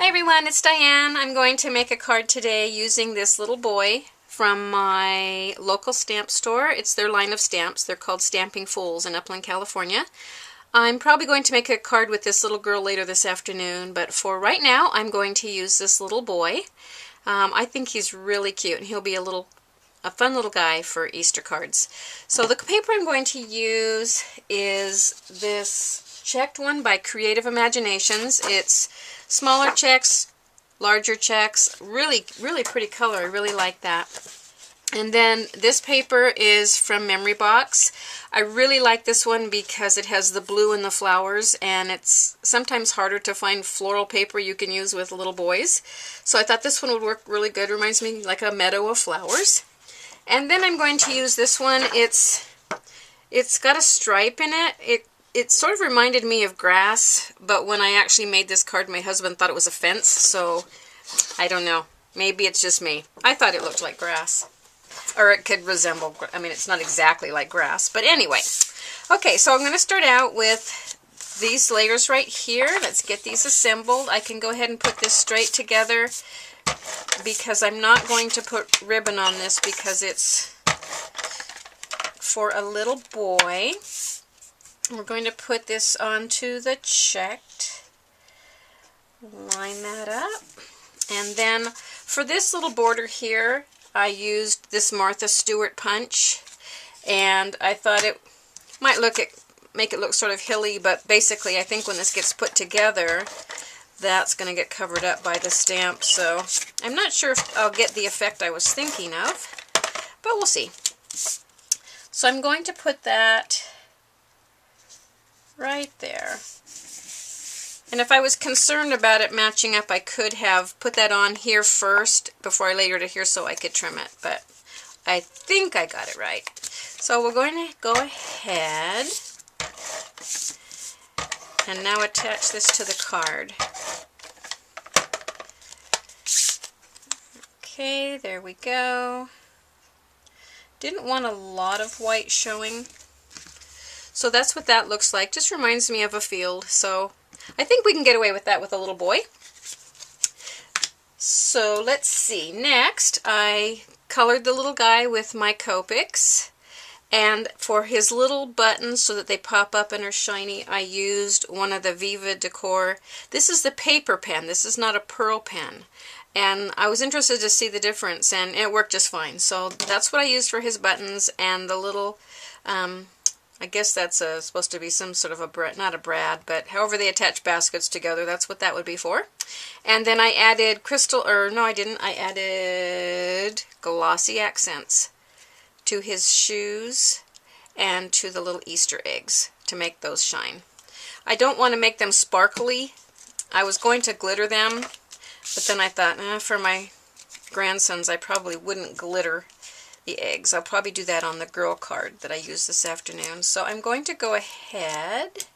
Hi everyone, it's Diane. I'm going to make a card today using this little boy from my local stamp store. It's their line of stamps. They're called Stamping Fools in Upland, California. I'm probably going to make a card with this little girl later this afternoon, but for right now I'm going to use this little boy. I think he's really cute and he'll be a fun little guy for Easter cards. So the paper I'm going to use is this checked one by Creative Imaginations. It's smaller checks, larger checks, really pretty color. I really like that. And then this paper is from Memory Box. I really like this one because it has the blue and the flowers, and it's sometimes harder to find floral paper you can use with little boys. So I thought this one would work really good. It reminds me like a meadow of flowers. And then I'm going to use this one. It's got a stripe in it. It sort of reminded me of grass, but when I actually made this card, my husband thought it was a fence, so I don't know. Maybe it's just me. I thought it looked like grass. Or it could resemble, I mean, it's not exactly like grass, but anyway. Okay, so I'm going to start out with these layers right here. Let's get these assembled. I can go ahead and put this straight together because I'm not going to put ribbon on this because it's for a little boy. We're going to put this onto the checked. Line that up. And then for this little border here, I used this Martha Stewart punch. And I thought it might make it look sort of hilly, but basically I think when this gets put together, that's going to get covered up by the stamp. So I'm not sure if I'll get the effect I was thinking of, but we'll see. So I'm going to put that right there. And if I was concerned about it matching up, I could have put that on here first before I layered it here so I could trim it. But I think I got it right. So we're going to go ahead and now attach this to the card. Okay, there we go. Didn't want a lot of white showing. So that's what that looks like. Just reminds me of a field. So I think we can get away with that with a little boy. So let's see. Next, I colored the little guy with my Copics. And for his little buttons so that they pop up and are shiny, I used one of the Viva Decor. This is the paper pen. This is not a pearl pen. And I was interested to see the difference, and it worked just fine. So that's what I used for his buttons, and the little, I guess that's supposed to be some sort of not a brad, but however they attach baskets together, that's what that would be for. And then I added I added glossy accents to his shoes and to the little Easter eggs to make those shine. I don't want to make them sparkly. I was going to glitter them, but then I thought, for my grandsons, I probably wouldn't glitter the eggs. I'll probably do that on the girl card that I used this afternoon. So I'm going to go ahead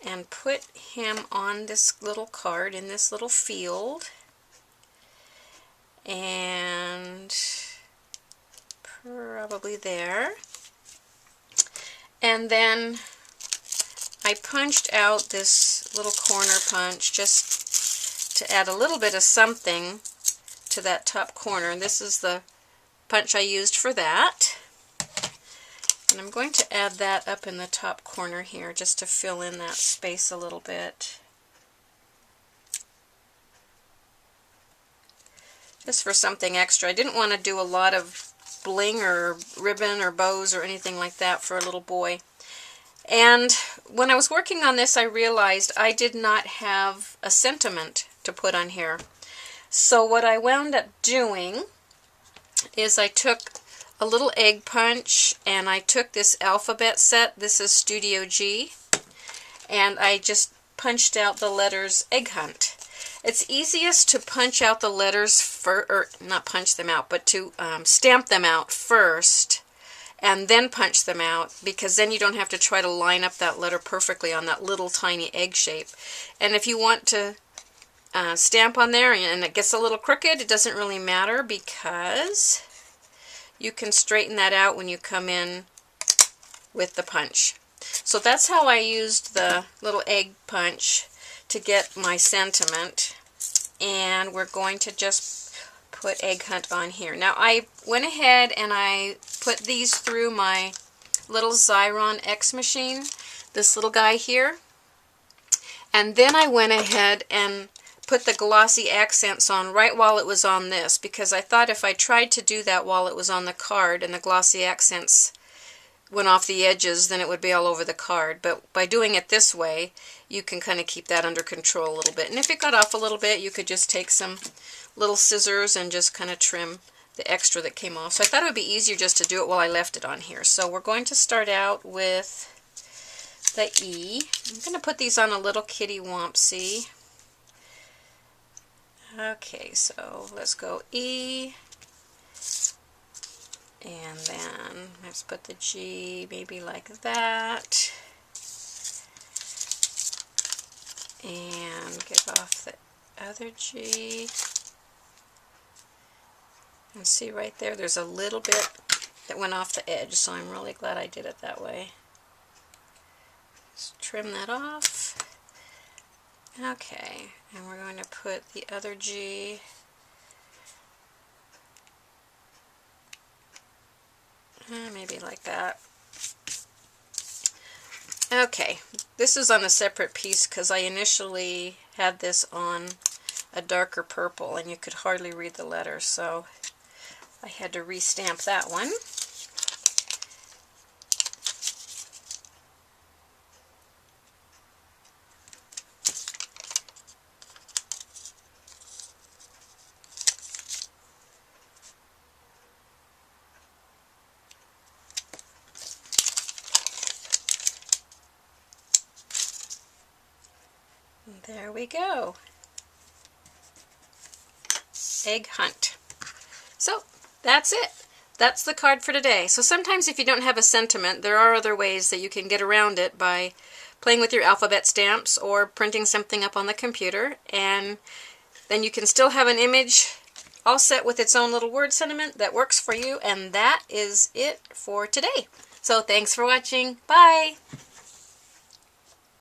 and put him on this little card in this little field. And probably there. And then I punched out this little corner punch just to add a little bit of something to that top corner. And this is the punch I used for that. And I'm going to add that up in the top corner here just to fill in that space a little bit. Just for something extra. I didn't want to do a lot of bling or ribbon or bows or anything like that for a little boy. And when I was working on this, I realized I did not have a sentiment to put on here. So what I wound up doing is I took a little egg punch and I took this alphabet set. This is Studio G. And I just punched out the letters Egg Hunt. It's easiest to punch out the letters or not punch them out, but to stamp them out first and then punch them out, because then you don't have to try to line up that letter perfectly on that little tiny egg shape. And if you want to stamp on there and it gets a little crooked, it doesn't really matter because you can straighten that out when you come in with the punch. So that's how I used the little egg punch to get my sentiment. And we're going to just put Egg Hunt on here. Now I went ahead and I put these through my little Xyron X machine, this little guy here. And then I went ahead and put the glossy accents on right while it was on this, because I thought if I tried to do that while it was on the card and the glossy accents went off the edges, then it would be all over the card. But by doing it this way, you can kind of keep that under control a little bit. And if it got off a little bit, you could just take some little scissors and just kind of trim the extra that came off. So I thought it would be easier just to do it while I left it on here. So we're going to start out with the E. I'm going to put these on a little kitty Wompsy. Okay, so let's go E, and then let's put the G maybe like that, and get off the other G, and see right there, there's a little bit that went off the edge, so I'm really glad I did it that way. Just trim that off. Okay, and we're going to put the other G maybe like that. Okay, this is on a separate piece because I initially had this on a darker purple and you could hardly read the letters, so I had to re-stamp that one. There we go. Egg Hunt. So that's it. That's the card for today. So sometimes if you don't have a sentiment, there are other ways that you can get around it by playing with your alphabet stamps or printing something up on the computer, and then you can still have an image all set with its own little word sentiment that works for you, and that is it for today. So thanks for watching. Bye!